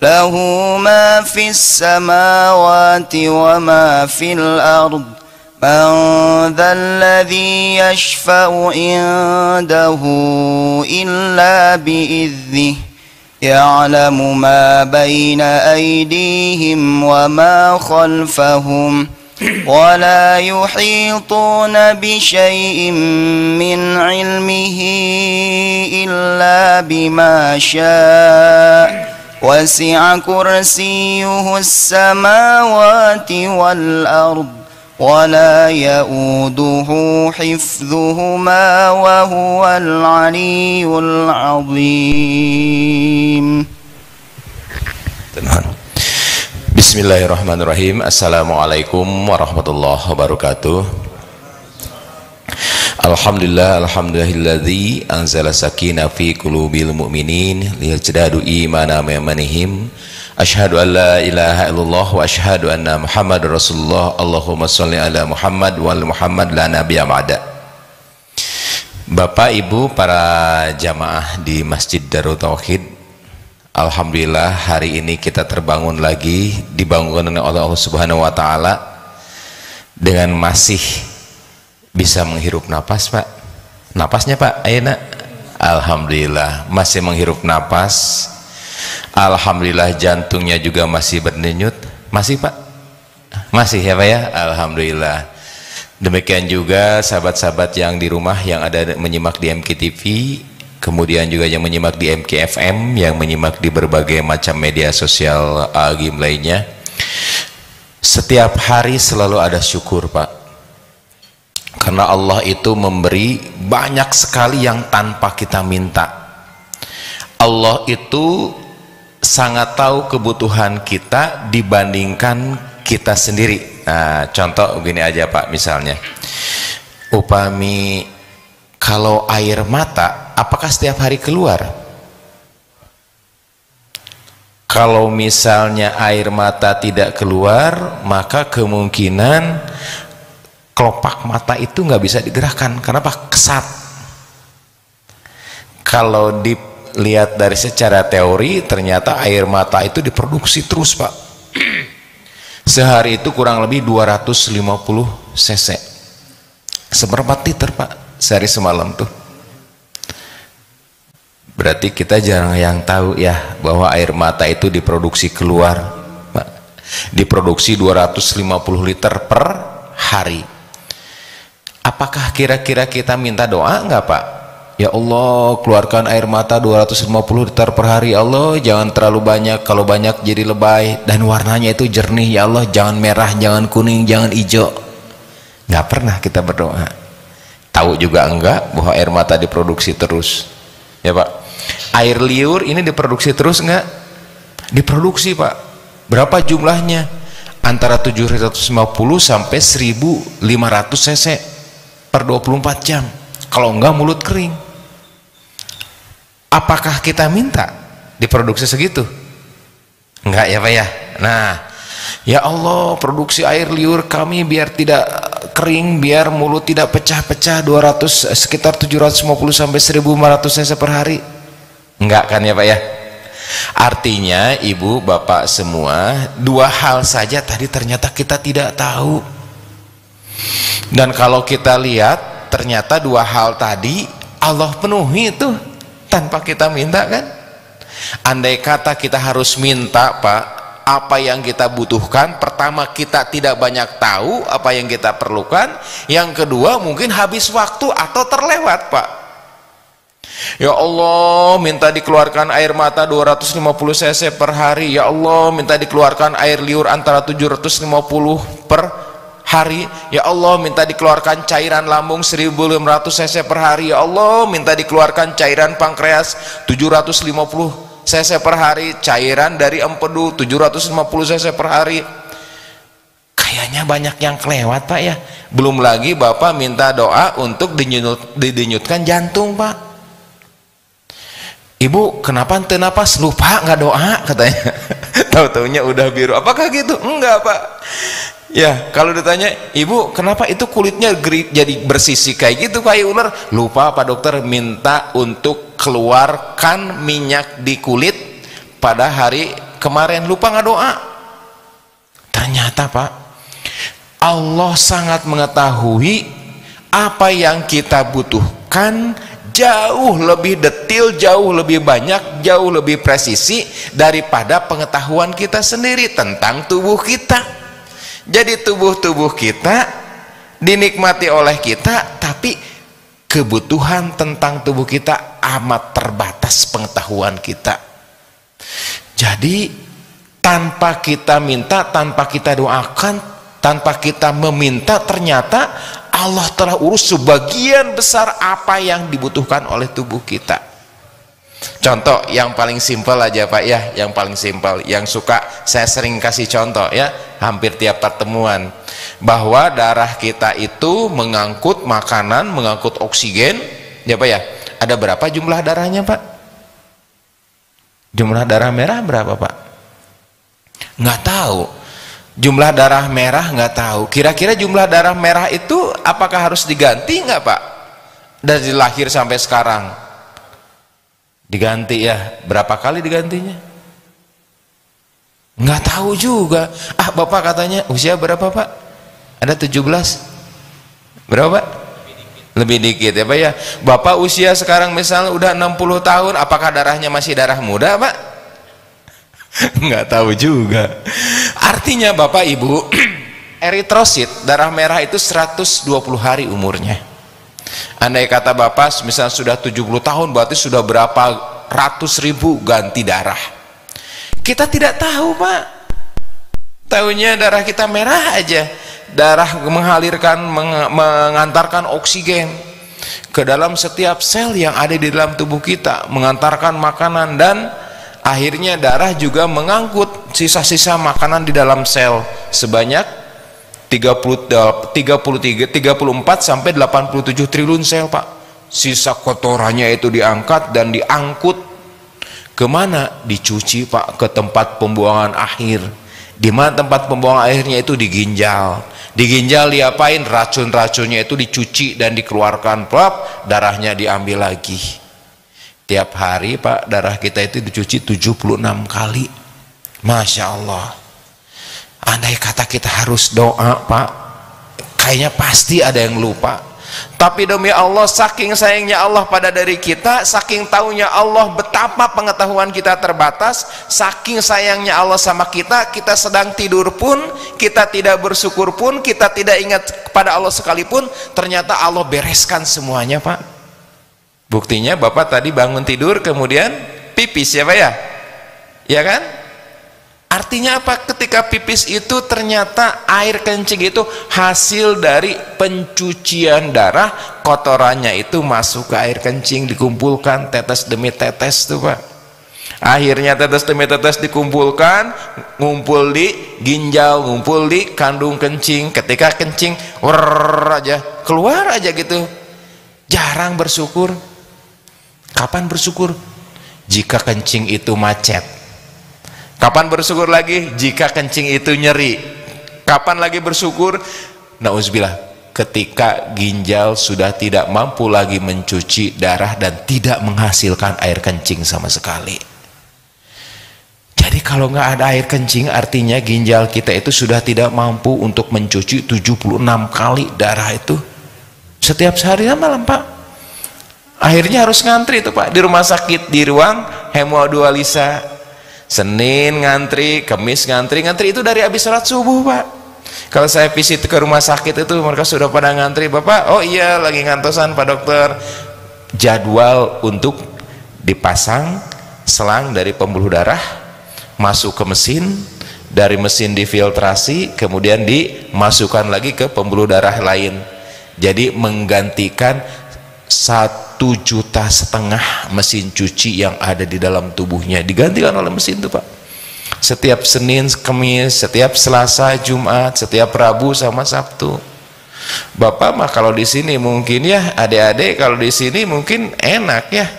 له ما في السماوات وما في الأرض من ذا الذي يشفع عنده إلا بإذنه يعلم ما بين أيديهم وما خلفهم ولا يحيطون بشيء من علمه إلا بما شاء وسع كرسيه السماوات والأرض ولا يؤوده حفظهما وهو العلي العظيم. Bismillahirrahmanirrahim. Assalamualaikum warahmatullahi wabarakatuh. Alhamdulillahilladzi anzala sakinah fi qulubil mu'minin liyazdadu imanan bi'imanihim. Asyhadu an la ilaha illallah wa asyhadu anna Muhammadar Rasulullah. Allahumma sholli ala Muhammad wal Muhammad la nabiyya ba'da. Bapak Ibu para jamaah di Masjid Darut Tauhid, alhamdulillah hari ini kita terbangun lagi, dibangunkan oleh Allah Subhanahu wa taala dengan masih bisa menghirup napas, Pak. Napasnya, Pak, ayeuna alhamdulillah masih menghirup napas. Alhamdulillah jantungnya juga masih berdenyut. Masih, Pak? Masih ya, Pak ya? Alhamdulillah. Demikian juga sahabat-sahabat yang di rumah yang ada menyimak di MKTV, kemudian juga yang menyimak di MKFM, yang menyimak di berbagai macam media sosial agim lainnya. Setiap hari selalu ada syukur, Pak. Karena Allah itu memberi banyak sekali yang tanpa kita minta. Allah itu sangat tahu kebutuhan kita dibandingkan kita sendiri. Nah, contoh begini aja, Pak, misalnya upami kalau air mata apakah setiap hari keluar? Kalau misalnya air mata tidak keluar, maka kemungkinan kelopak mata itu nggak bisa digerakkan. Kenapa? Kesat. Kalau dilihat dari secara teori, ternyata air mata itu diproduksi terus, Pak. Sehari itu kurang lebih 250 cc. Seberapa liter, Pak, sehari semalam tuh? Berarti kita jarang yang tahu ya bahwa air mata itu diproduksi keluar, Pak. Diproduksi 250 liter per hari. Apakah kira-kira kita minta doa enggak, Pak? Ya Allah, keluarkan air mata 250 liter per hari. Ya Allah, jangan terlalu banyak, kalau banyak jadi lebay, dan warnanya itu jernih. Ya Allah, jangan merah, jangan kuning, jangan hijau. Nggak pernah kita berdoa. Tahu juga enggak bahwa air mata diproduksi terus, ya Pak? Air liur ini diproduksi terus enggak? Diproduksi, Pak. Berapa jumlahnya? Antara 750 sampai 1500 cc per 24 jam. Kalau enggak mulut kering. Apakah kita minta diproduksi segitu? Enggak ya, Pak ya? Nah, ya Allah, produksi air liur kami biar tidak kering, biar mulut tidak pecah-pecah, sekitar 750 sampai 1500 cc per hari. Enggak kan ya, Pak ya? Artinya ibu bapak semua, dua hal saja tadi ternyata kita tidak tahu. Dan kalau kita lihat, ternyata dua hal tadi Allah penuhi itu tanpa kita minta, kan? Andai kata kita harus minta, Pak, apa yang kita butuhkan, pertama kita tidak banyak tahu apa yang kita perlukan, yang kedua mungkin habis waktu atau terlewat, Pak. Ya Allah, minta dikeluarkan air mata 250 cc per hari. Ya Allah, minta dikeluarkan air liur antara 750 per hari. Ya Allah, minta dikeluarkan cairan lambung 1500 cc per hari. Ya Allah, minta dikeluarkan cairan pankreas 750 cc per hari, cairan dari empedu 750 cc per hari. Kayaknya banyak yang kelewat, Pak ya. Belum lagi Bapak minta doa untuk didenyutkan jantung, Pak. Ibu, kenapa ente napas? Lupa nggak doa katanya. Tahu-taunya udah biru. Apakah gitu? Enggak, Pak. Ya, kalau ditanya, ibu kenapa itu kulitnya jadi bersisik kayak gitu kayak ular? Lupa Pak dokter, minta untuk keluarkan minyak di kulit pada hari kemarin lupa ngedoa. Ternyata Pak, Allah sangat mengetahui apa yang kita butuhkan, jauh lebih detail, jauh lebih banyak, jauh lebih presisi daripada pengetahuan kita sendiri tentang tubuh kita. Jadi tubuh kita dinikmati oleh kita, tapi kebutuhan tentang tubuh kita amat terbatas pengetahuan kita. Jadi tanpa kita minta, tanpa kita doakan, tanpa kita meminta, ternyata Allah telah urus sebagian besar apa yang dibutuhkan oleh tubuh kita. Contoh yang paling simpel aja Pak ya, yang paling simpel, yang suka saya sering kasih contoh ya, hampir tiap pertemuan, bahwa darah kita itu mengangkut makanan, mengangkut oksigen ya Pak ya. Ada berapa jumlah darahnya Pak? Jumlah darah merah berapa Pak? Nggak tahu. Jumlah darah merah nggak tahu. Kira-kira jumlah darah merah itu apakah harus diganti nggak Pak? Dari lahir sampai sekarang diganti ya? Berapa kali digantinya? Nggak tahu juga. Ah Bapak katanya usia berapa Pak? Ada 17. Berapa Pak? Lebih dikit ya Pak ya. Bapak usia sekarang misalnya udah 60 tahun, apakah darahnya masih darah muda Pak? Nggak tahu juga. Artinya Bapak Ibu, eritrosit darah merah itu 120 hari umurnya. Andai kata Bapak misalnya sudah 70 tahun, berarti sudah berapa ratus ribu ganti darah. Kita tidak tahu Pak. Tahunya darah kita merah aja. Darah mengantarkan oksigen ke dalam setiap sel yang ada di dalam tubuh kita, mengantarkan makanan, dan akhirnya darah juga mengangkut sisa-sisa makanan di dalam sel sebanyak 34 sampai 87 triliun sel Pak. Sisa kotorannya itu diangkat dan diangkut kemana? Dicuci Pak, ke tempat pembuangan akhir. Di mana tempat pembuangan akhirnya itu? Di ginjal. Di ginjal diapain? Racun-racunnya itu dicuci dan dikeluarkan, Pak, darahnya diambil lagi. Tiap hari Pak darah kita itu dicuci 76 kali. Masya Allah. Andai kata kita harus doa Pak, kayaknya pasti ada yang lupa. Tapi demi Allah, saking sayangnya Allah pada diri kita, saking taunya Allah betapa pengetahuan kita terbatas, saking sayangnya Allah sama kita, kita sedang tidur pun, kita tidak bersyukur pun, kita tidak ingat kepada Allah sekalipun, ternyata Allah bereskan semuanya Pak. Buktinya Bapak tadi bangun tidur kemudian pipis ya Pak ya? Ya kan? Artinya apa? Ketika pipis itu ternyata air kencing itu hasil dari pencucian darah, kotorannya itu masuk ke air kencing, dikumpulkan tetes demi tetes tuh Pak. Akhirnya tetes demi tetes dikumpulkan, ngumpul di ginjal, ngumpul di kandung kencing. Ketika kencing, aja keluar aja gitu. Jarang bersyukur. Kapan bersyukur? Jika kencing itu macet. Kapan bersyukur lagi? Jika kencing itu nyeri. Kapan lagi bersyukur? Nauzubillah, ketika ginjal sudah tidak mampu lagi mencuci darah dan tidak menghasilkan air kencing sama sekali. Jadi kalau nggak ada air kencing, artinya ginjal kita itu sudah tidak mampu untuk mencuci 76 kali darah itu setiap sehari malam Pak. Akhirnya harus ngantri itu Pak di rumah sakit, di ruang hemodialisa. Senin ngantri, Kamis ngantri itu dari habis sholat subuh Pak. Kalau saya visit ke rumah sakit itu mereka sudah pada ngantri. Bapak, oh iya lagi ngantosan Pak Dokter. Jadwal untuk dipasang selang dari pembuluh darah masuk ke mesin, dari mesin difiltrasi kemudian dimasukkan lagi ke pembuluh darah lain. Jadi menggantikan 1,5 juta mesin cuci yang ada di dalam tubuhnya, digantikan oleh mesin itu Pak. Setiap Senin, Kamis, setiap Selasa, Jumat, setiap Rabu sama Sabtu. Bapak mah kalau di sini mungkin ya, adik-adik kalau di sini mungkin enak ya,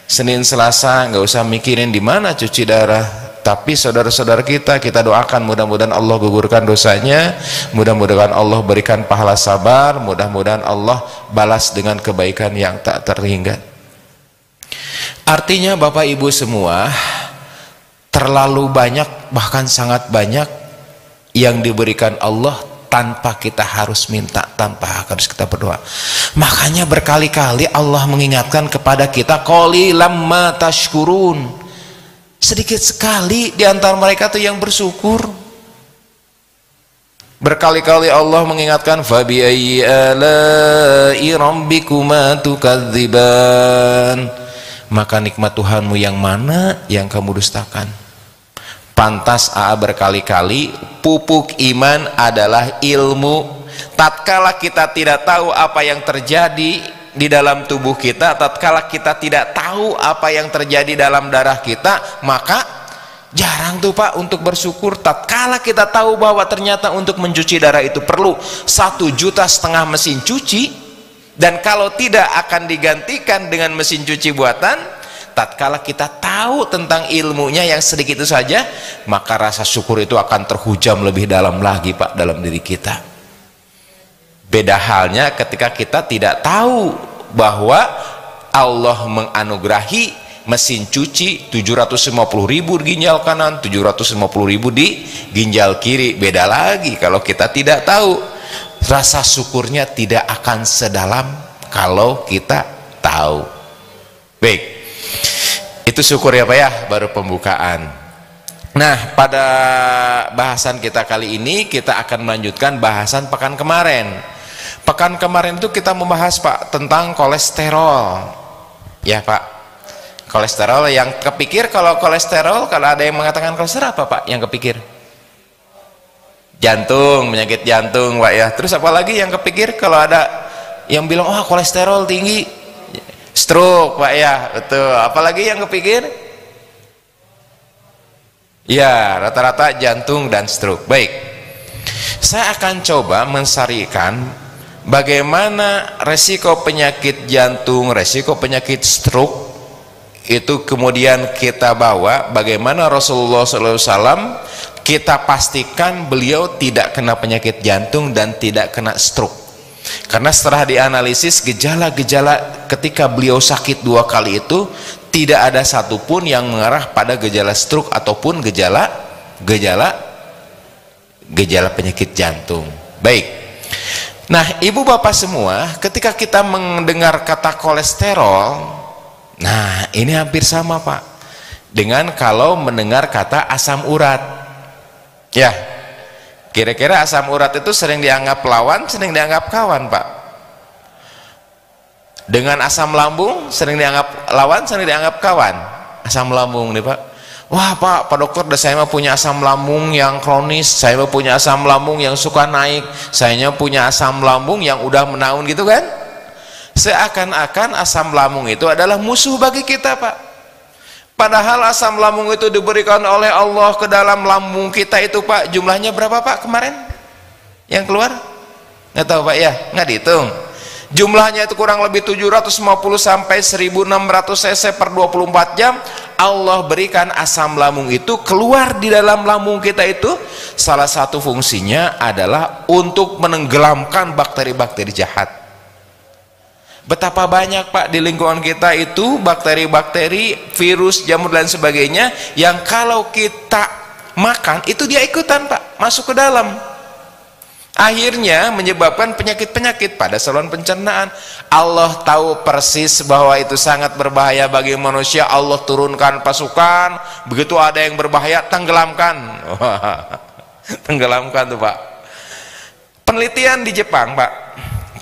Senin Selasa nggak usah mikirin di mana cuci darah. Tapi saudara-saudara kita doakan mudah-mudahan Allah gugurkan dosanya, mudah-mudahan Allah berikan pahala sabar, mudah-mudahan Allah balas dengan kebaikan yang tak terhingga. Artinya Bapak Ibu semua, terlalu banyak, bahkan sangat banyak yang diberikan Allah tanpa kita harus minta, tanpa harus kita berdoa. Makanya berkali-kali Allah mengingatkan kepada kita, qalilam ma tashkurun, sedikit sekali di antara mereka tuh yang bersyukur. Berkali-kali Allah mengingatkan, fabi ayyi ala'i rabbikuma tukadziban, maka nikmat Tuhanmu yang mana yang kamu dustakan. Pantas berkali-kali pupuk iman adalah ilmu. Tatkala kita tidak tahu apa yang terjadi di dalam tubuh kita, tatkala kita tidak tahu apa yang terjadi dalam darah kita, maka jarang tuh Pak untuk bersyukur. Tatkala kita tahu bahwa ternyata untuk mencuci darah itu perlu 1,5 juta mesin cuci, dan kalau tidak akan digantikan dengan mesin cuci buatan, tatkala kita tahu tentang ilmunya yang sedikit itu saja, maka rasa syukur itu akan terhujam lebih dalam lagi Pak dalam diri kita. Beda halnya ketika kita tidak tahu bahwa Allah menganugerahi mesin cuci 750.000 di ginjal kanan, 750.000 di ginjal kiri. Beda lagi kalau kita tidak tahu, rasa syukurnya tidak akan sedalam kalau kita tahu. Baik, itu syukur ya Pak ya, baru pembukaan. Nah, pada bahasan kita kali ini kita akan melanjutkan bahasan pekan kemarin. Pekan kemarin itu kita membahas Pak tentang kolesterol. Ya Pak, kolesterol yang kepikir, kalau kolesterol, kalau ada yang mengatakan kolesterol apa Pak yang kepikir? Jantung, penyakit jantung Pak ya. Terus apalagi yang kepikir kalau ada yang bilang oh kolesterol tinggi? Stroke Pak ya, betul. Apalagi yang kepikir? Ya, rata-rata jantung dan stroke. Baik, saya akan coba mensarikan bagaimana resiko penyakit jantung, resiko penyakit stroke itu kemudian kita bawa, bagaimana Rasulullah SAW kita pastikan beliau tidak kena penyakit jantung dan tidak kena stroke. Karena setelah dianalisis gejala-gejala ketika beliau sakit 2 kali itu, tidak ada satupun yang mengarah pada gejala stroke ataupun gejala penyakit jantung. Baik, nah ibu bapak semua, ketika kita mendengar kata kolesterol, nah ini hampir sama Pak dengan kalau mendengar kata asam urat. Ya, kira-kira asam urat itu sering dianggap lawan, sering dianggap kawan Pak. Dengan asam lambung sering dianggap lawan, sering dianggap kawan. Asam lambung nih Pak, wah Pak dokter, saya mah punya asam lambung yang kronis, saya mah punya asam lambung yang suka naik, saya punya asam lambung yang udah menaun gitu kan. Seakan-akan asam lambung itu adalah musuh bagi kita Pak. Padahal asam lambung itu diberikan oleh Allah ke dalam lambung kita itu Pak, jumlahnya berapa Pak kemarin yang keluar? Nggak tahu Pak ya, nggak dihitung. Jumlahnya itu kurang lebih 750 sampai 1600 cc per 24 jam. Allah berikan asam lambung itu keluar di dalam lambung kita itu, salah satu fungsinya adalah untuk menenggelamkan bakteri-bakteri jahat. Betapa banyak Pak di lingkungan kita itu bakteri-bakteri, virus, jamur dan sebagainya yang kalau kita makan itu dia ikutan Pak masuk ke dalam, akhirnya menyebabkan penyakit-penyakit pada saluran pencernaan. Allah tahu persis bahwa itu sangat berbahaya bagi manusia. Allah turunkan pasukan, begitu ada yang berbahaya tenggelamkan. Tenggelamkan tuh Pak. Penelitian di Jepang Pak,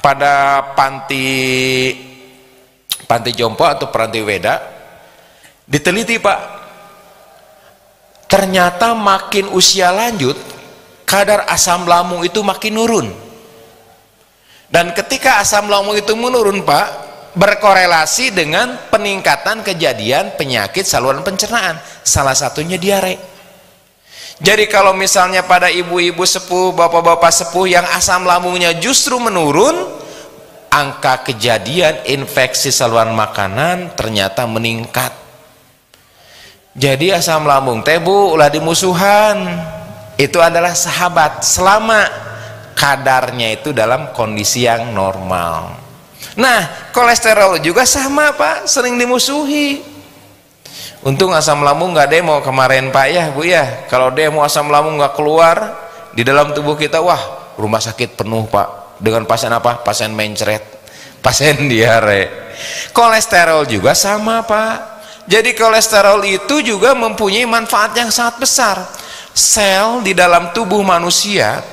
pada panti jompo atau panti weda diteliti Pak, ternyata makin usia lanjut kadar asam lambung itu makin nurun. Dan ketika asam lambung itu menurun Pak, berkorelasi dengan peningkatan kejadian penyakit saluran pencernaan, salah satunya diare. Jadi kalau misalnya pada ibu-ibu sepuh, bapak-bapak sepuh yang asam lambungnya justru menurun, angka kejadian infeksi saluran makanan ternyata meningkat. Jadi asam lambung teh Bu ulah dimusuhan, itu adalah sahabat selama kadarnya itu dalam kondisi yang normal. Nah kolesterol juga sama Pak, sering dimusuhi. Untung asam lambung nggak demo kemarin Pak ya Bu ya. Kalau demo asam lambung nggak keluar di dalam tubuh kita, wah rumah sakit penuh Pak. Dengan pasien apa? Pasien mencret, pasien diare. Kolesterol juga sama Pak. Jadi kolesterol itu juga mempunyai manfaat yang sangat besar. Sel di dalam tubuh manusia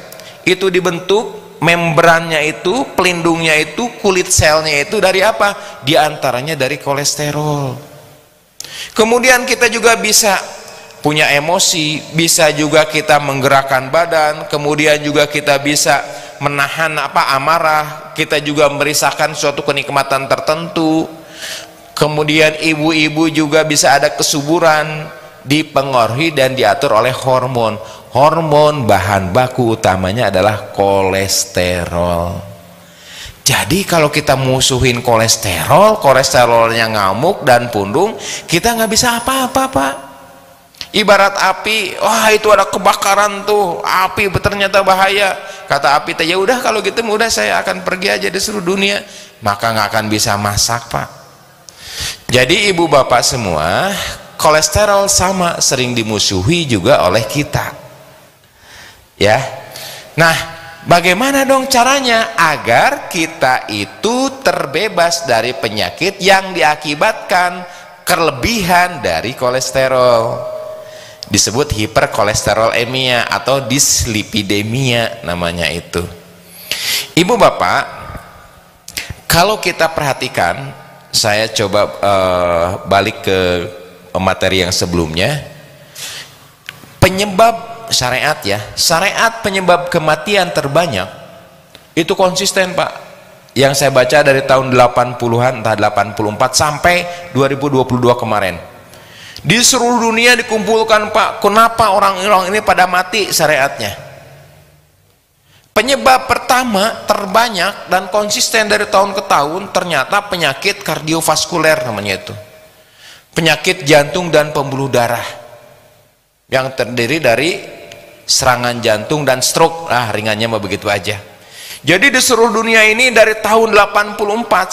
itu dibentuk, membrannya itu, pelindungnya itu, kulit selnya itu dari apa? Di antaranya dari kolesterol. Kemudian kita juga bisa punya emosi, bisa juga kita menggerakkan badan, kemudian juga kita bisa menahan amarah, kita juga merasakan suatu kenikmatan tertentu. Kemudian ibu-ibu juga bisa ada kesuburan, dipengaruhi dan diatur oleh hormon. Hormon bahan baku utamanya adalah kolesterol. Jadi kalau kita musuhin kolesterol, kolesterolnya ngamuk dan pundung, kita nggak bisa apa-apa Pak. Ibarat api, wah itu ada kebakaran tuh, api ternyata bahaya. Kata api, ya udah kalau gitu udah saya akan pergi aja di seluruh dunia. Maka nggak akan bisa masak Pak. Jadi ibu bapak semua, kolesterol sama sering dimusuhi juga oleh kita. Ya. Nah, bagaimana dong caranya agar kita itu terbebas dari penyakit yang diakibatkan kelebihan dari kolesterol? Disebut hiperkolesterolemia atau dislipidemia namanya itu. Ibu bapak, kalau kita perhatikan, saya coba balik ke materi yang sebelumnya. Penyebab syariat ya, syariat penyebab kematian terbanyak itu konsisten Pak. Yang saya baca dari tahun 80-an, entah 84 sampai 2022 kemarin. Di seluruh dunia dikumpulkan Pak, kenapa orang-orang ini pada mati syariatnya. Penyebab pertama terbanyak dan konsisten dari tahun ke tahun ternyata penyakit kardiovaskuler namanya itu. Penyakit jantung dan pembuluh darah yang terdiri dari serangan jantung dan stroke. Ringannya mah begitu aja. Jadi di seluruh dunia ini dari tahun 84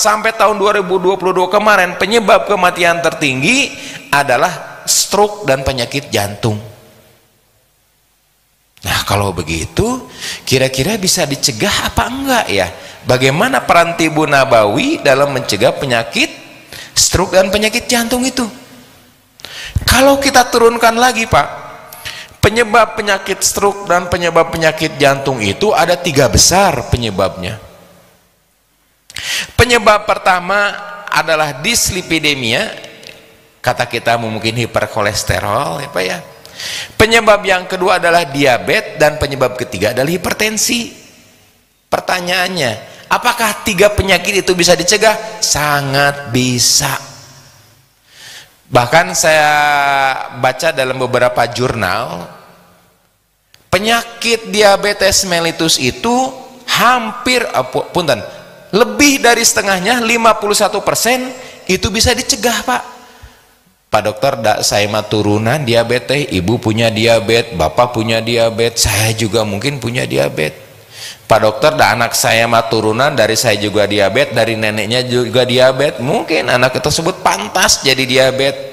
sampai tahun 2022 kemarin penyebab kematian tertinggi adalah stroke dan penyakit jantung. Nah kalau begitu kira-kira bisa dicegah apa enggak ya? Bagaimana peran Tibu Nabawi dalam mencegah penyakit stroke dan penyakit jantung itu? Kalau kita turunkan lagi Pak, penyebab penyakit stroke dan penyebab penyakit jantung itu ada 3 besar penyebabnya. Penyebab pertama adalah dislipidemia, kata kita mungkin hiperkolesterol ya Pak ya. Penyebab yang kedua adalah diabetes dan penyebab ketiga adalah hipertensi. Pertanyaannya, apakah 3 penyakit itu bisa dicegah? Sangat bisa. Bahkan saya baca dalam beberapa jurnal, penyakit diabetes mellitus itu hampir lebih dari setengahnya, 51% itu bisa dicegah Pak. Pak dokter, saya mah turunan diabetes, ibu punya diabetes, bapak punya diabetes, saya juga mungkin punya diabetes. Pak dokter, anak saya mah turunan, dari saya juga diabetes, dari neneknya juga diabetes, mungkin anak tersebut pantas jadi diabetes.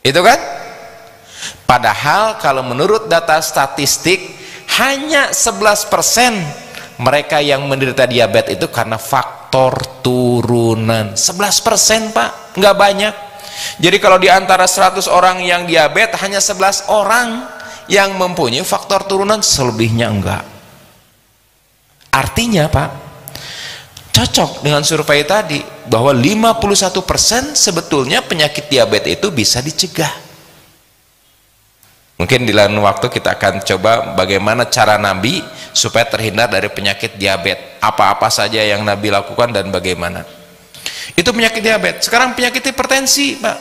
Itu kan? Padahal kalau menurut data statistik hanya 11% mereka yang menderita diabetes itu karena faktor turunan. 11% Pak, nggak banyak. Jadi kalau di antara 100 orang yang diabetes hanya 11 orang yang mempunyai faktor turunan, selebihnya enggak. Artinya Pak, cocok dengan survei tadi bahwa 51% sebetulnya penyakit diabetes itu bisa dicegah. Mungkin di lain waktu kita akan coba bagaimana cara Nabi supaya terhindar dari penyakit diabetes, apa-apa saja yang Nabi lakukan dan bagaimana. Itu penyakit diabetes. Sekarang penyakit hipertensi Pak,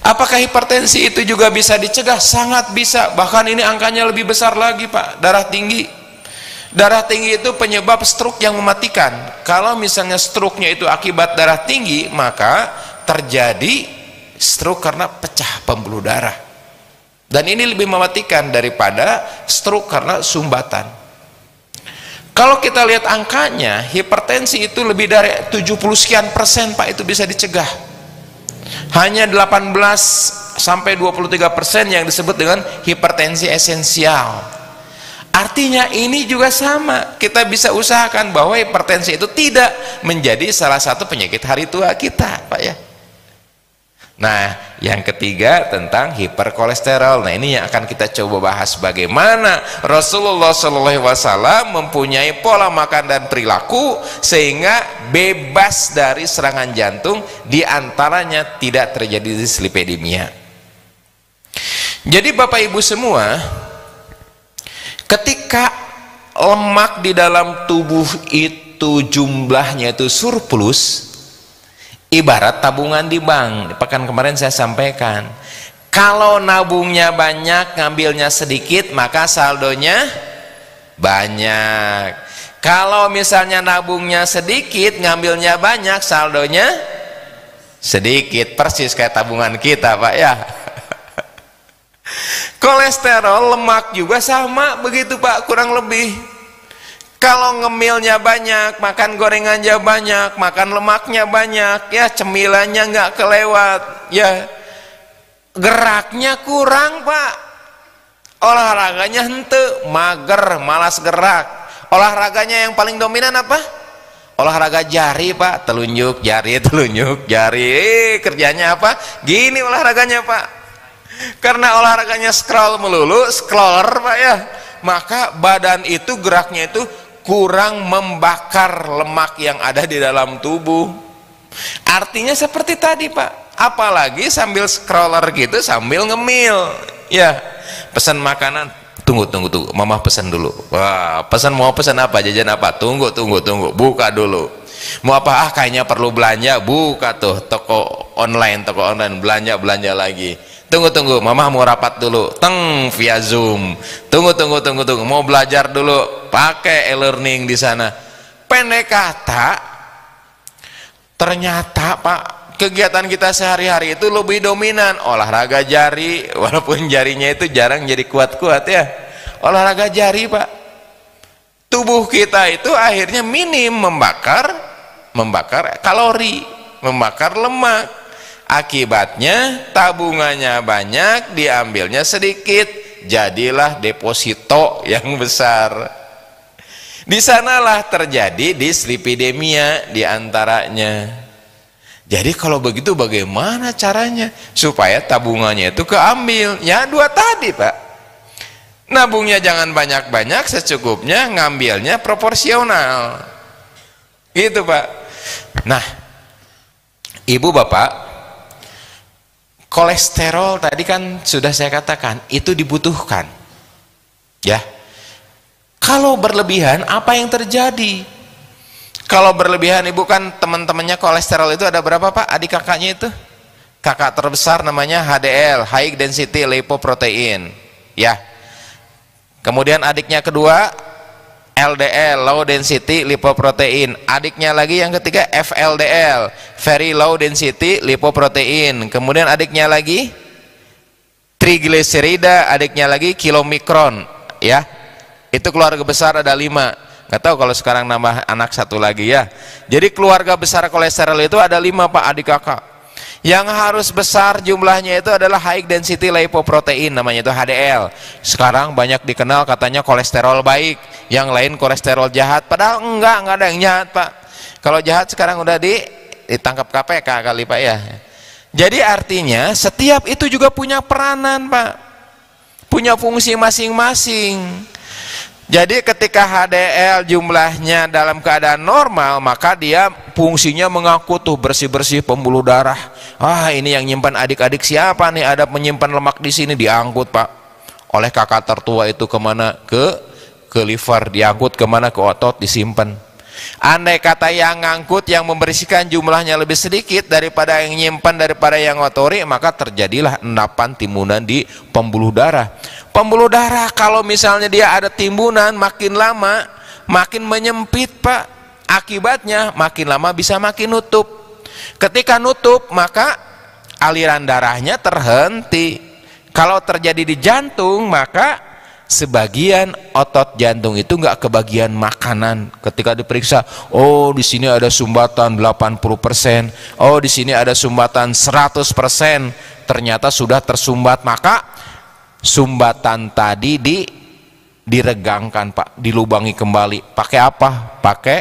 apakah hipertensi itu juga bisa dicegah? Sangat bisa, bahkan ini angkanya lebih besar lagi Pak. Darah tinggi, darah tinggi itu penyebab stroke yang mematikan. Kalau misalnya stroke-nya itu akibat darah tinggi, maka terjadi stroke karena pecah pembuluh darah, dan ini lebih mematikan daripada stroke karena sumbatan. Kalau kita lihat angkanya, hipertensi itu lebih dari 70 sekian persen Pak, itu bisa dicegah. Hanya 18 sampai 23% yang disebut dengan hipertensi esensial. Artinya ini juga sama, kita bisa usahakan bahwa hipertensi itu tidak menjadi salah satu penyakit hari tua kita, Pak ya. Nah, yang ketiga tentang hiperkolesterol. Nah, ini yang akan kita coba bahas, bagaimana Rasulullah SAW mempunyai pola makan dan perilaku sehingga bebas dari serangan jantung, diantaranya tidak terjadi dislipidemia. Jadi Bapak Ibu semua, ketika lemak di dalam tubuh itu jumlahnya itu surplus, ibarat tabungan di bank. Pekan kemarin saya sampaikan, kalau nabungnya banyak, ngambilnya sedikit, maka saldonya banyak. Kalau misalnya nabungnya sedikit, ngambilnya banyak, saldonya sedikit. Persis kayak tabungan kita, Pak ya. Kolesterol, lemak juga sama begitu, Pak, kurang lebih. Kalau ngemilnya banyak, makan gorengannya banyak, makan lemaknya banyak, ya cemilannya nggak kelewat, ya geraknya kurang, Pak. Olahraganya hente, mager, malas gerak. Olahraganya yang paling dominan apa? Olahraga jari, Pak. Telunjuk jari, telunjuk jari. Kerjanya apa? Gini olahraganya, Pak. Karena olahraganya scroll melulu, scroller, Pak ya, maka badan itu geraknya itu kurang membakar lemak yang ada di dalam tubuh. Artinya seperti tadi, Pak, apalagi sambil scroller gitu sambil ngemil, ya pesan makanan, tunggu mama pesan dulu. Wah, mau pesan apa, jajan apa, tunggu, buka dulu. Mau apa, kayaknya perlu belanja, buka tuh toko online belanja lagi. Tunggu, mama mau rapat dulu, via Zoom. Tunggu, mau belajar dulu, pakai e-learning di sana. Pendek kata, ternyata Pak, kegiatan kita sehari-hari itu lebih dominan olahraga jari, walaupun jarinya itu jarang jadi kuat-kuat ya. Olahraga jari, Pak. Tubuh kita itu akhirnya minim membakar kalori, membakar lemak. Akibatnya tabungannya banyak, diambilnya sedikit, jadilah deposito yang besar. Di sanalah terjadi dislipidemia diantaranya. Jadi kalau begitu bagaimana caranya supaya tabungannya itu keambil? Ya dua tadi, Pak. Nabungnya jangan banyak-banyak, secukupnya, ngambilnya proporsional. Gitu, Pak. Nah, Ibu Bapak, kolesterol tadi kan sudah saya katakan itu dibutuhkan, ya. Kalau berlebihan apa yang terjadi? Kalau berlebihan, Ibu, kan teman-temannya kolesterol itu ada berapa, Pak? Adik kakaknya itu, kakak terbesar namanya HDL, high density lipoprotein, ya. Kemudian adiknya kedua LDL, low density lipoprotein. Adiknya lagi yang ketiga FLDL, very low density lipoprotein. Kemudian adiknya lagi trigliserida, adiknya lagi kilomikron, ya. Itu keluarga besar ada 5. Nggak tahu kalau sekarang nambah anak satu lagi, ya. Jadi keluarga besar kolesterol itu ada 5, Pak, adik kakak. Yang harus besar jumlahnya itu adalah high density lipoprotein, namanya itu HDL. Sekarang banyak dikenal katanya kolesterol baik, yang lain kolesterol jahat. Padahal enggak ada yang jahat, Pak. Kalau jahat sekarang udah ditangkap KPK kali, Pak ya. Jadi artinya setiap itu juga punya peranan, Pak, punya fungsi masing-masing. Jadi ketika HDL jumlahnya dalam keadaan normal, maka dia fungsinya mengangkut tuh bersih-bersih pembuluh darah. Ini yang nyimpan adik-adik siapa nih, ada menyimpan lemak di sini, diangkut, Pak, oleh kakak tertua itu kemana? Ke liver, diangkut kemana? Ke otot, disimpan. Andai kata yang ngangkut, yang membersihkan jumlahnya lebih sedikit daripada yang nyimpan, daripada yang ngotori, maka terjadilah endapan timbunan di pembuluh darah. Pembuluh darah kalau misalnya dia ada timbunan, makin lama makin menyempit, Pak. Akibatnya makin lama bisa makin nutup. Ketika nutup, maka aliran darahnya terhenti. Kalau terjadi di jantung, maka sebagian otot jantung itu nggak kebagian makanan. Ketika diperiksa, oh di sini ada sumbatan 80%, oh di sini ada sumbatan 100%, ternyata sudah tersumbat, maka sumbatan tadi diregangkan Pak, dilubangi kembali. Pakai apa? Pakai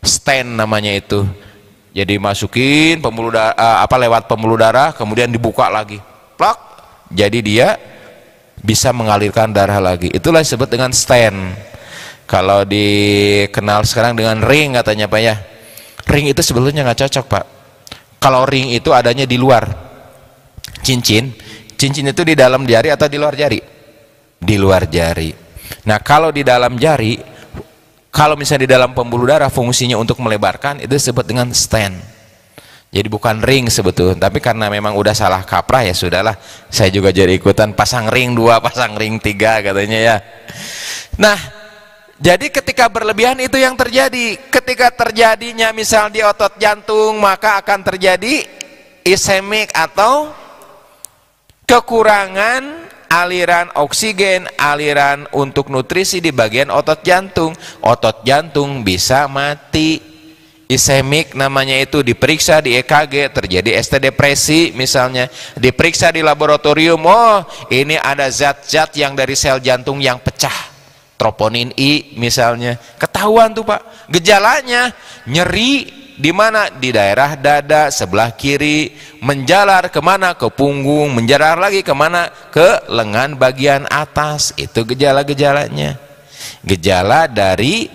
stent namanya itu. Jadi masukin pembuluh darah, lewat pembuluh darah, kemudian dibuka lagi, plak, jadi dia bisa mengalirkan darah lagi. Itulah disebut dengan stent. Kalau dikenal sekarang dengan ring katanya Pak ya. Ring itu sebetulnya nggak cocok Pak. Kalau ring itu adanya di luar. Cincin itu di dalam jari atau di luar jari? Di luar jari. Nah kalau di dalam jari, kalau misalnya di dalam pembuluh darah fungsinya untuk melebarkan, itu disebut dengan stent. Jadi bukan ring sebetulnya, tapi karena memang udah salah kaprah ya sudahlah, saya juga jadi ikutan pasang ring 2, pasang ring 3 katanya ya. Nah jadi ketika berlebihan itu yang terjadi. Ketika terjadinya misal di otot jantung, maka akan terjadi ischemik atau kekurangan aliran oksigen, aliran untuk nutrisi di bagian otot jantung. Otot jantung bisa mati. Ischemik namanya itu, diperiksa di EKG terjadi ST depresi misalnya, diperiksa di laboratorium, oh ini ada zat-zat yang dari sel jantung yang pecah, troponin I misalnya, ketahuan tuh Pak. Gejalanya nyeri di mana? Di daerah dada sebelah kiri, menjalar kemana? Ke punggung, menjalar lagi kemana? Ke lengan bagian atas. Itu gejala-gejalanya. Gejala dari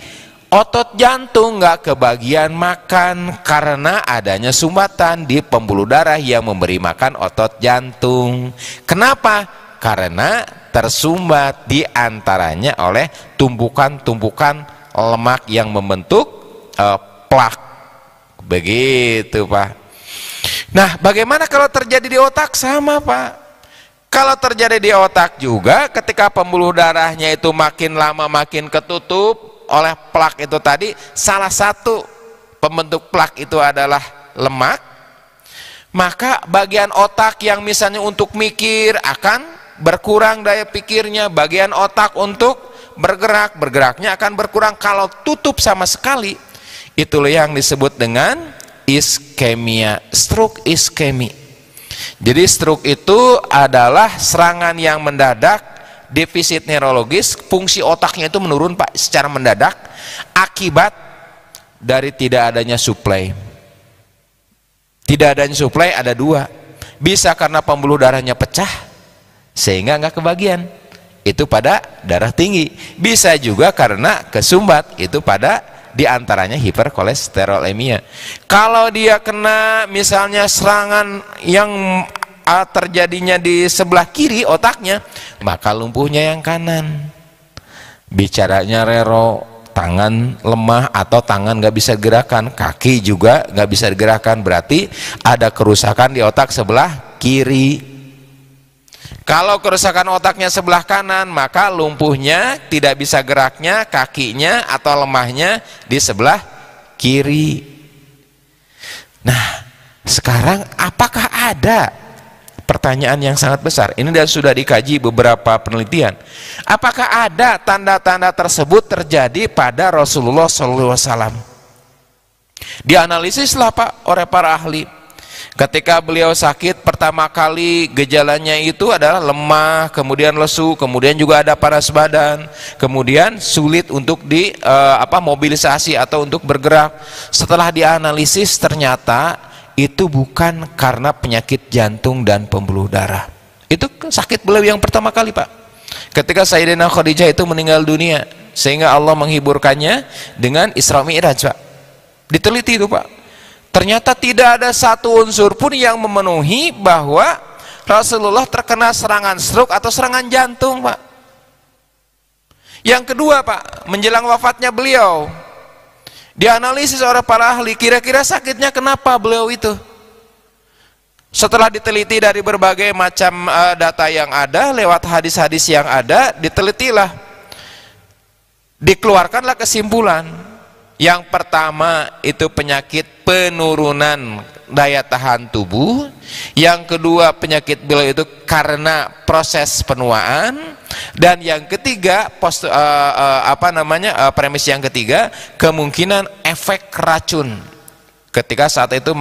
otot jantung nggak kebagian makan karena adanya sumbatan di pembuluh darah yang memberi makan otot jantung. Kenapa? Karena tersumbat diantaranya oleh tumpukan-tumpukan lemak yang membentuk plak. Begitu Pak. Nah bagaimana kalau terjadi di otak? Sama Pak. Kalau terjadi di otak juga, ketika pembuluh darahnya itu makin lama makin ketutup oleh plak itu tadi, salah satu pembentuk plak itu adalah lemak, maka bagian otak yang misalnya untuk mikir akan berkurang daya pikirnya, bagian otak untuk bergeraknya akan berkurang. Kalau tutup sama sekali, itulah yang disebut dengan iskemia, stroke iskemi. Jadi stroke itu adalah serangan yang mendadak, defisit neurologis, fungsi otaknya itu menurun Pak secara mendadak akibat dari tidak adanya suplai. Tidak adanya suplai ada dua, bisa karena pembuluh darahnya pecah sehingga nggak kebagian, itu pada darah tinggi, bisa juga karena kesumbat, itu pada diantaranya hiperkolesterolemia. Kalau dia kena misalnya serangan yang terjadinya di sebelah kiri otaknya, maka lumpuhnya yang kanan, bicaranya rero, tangan lemah atau tangan nggak bisa gerakan, kaki juga nggak bisa digerakkan, berarti ada kerusakan di otak sebelah kiri. Kalau kerusakan otaknya sebelah kanan, maka lumpuhnya, tidak bisa geraknya kakinya atau lemahnya di sebelah kiri. Nah sekarang apakah ada, pertanyaan yang sangat besar ini, dan sudah dikaji beberapa penelitian, apakah ada tanda-tanda tersebut terjadi pada Rasulullah SAW? Dianalisislah Pak oleh para ahli. Ketika beliau sakit pertama kali, gejalanya itu adalah lemah, kemudian lesu, kemudian juga ada panas badan, kemudian sulit untuk mobilisasi atau untuk bergerak. Setelah dianalisis ternyata itu bukan karena penyakit jantung dan pembuluh darah. Itu sakit beliau yang pertama kali Pak, ketika Sayyidina Khadijah itu meninggal dunia, sehingga Allah menghiburkannya dengan Isra Mi'raj Pak. Diteliti itu Pak, ternyata tidak ada satu unsur pun yang memenuhi bahwa Rasulullah terkena serangan stroke atau serangan jantung Pak. Yang kedua Pak, menjelang wafatnya beliau, dianalisis oleh para ahli, kira-kira sakitnya kenapa beliau itu. Setelah diteliti dari berbagai macam data yang ada, lewat hadis-hadis yang ada, ditelitilah, dikeluarkanlah kesimpulan. Yang pertama itu penyakit penurunan daya tahan tubuh, yang kedua penyakit beliau itu karena proses penuaan, dan yang ketiga premis yang ketiga kemungkinan efek racun ketika saat itu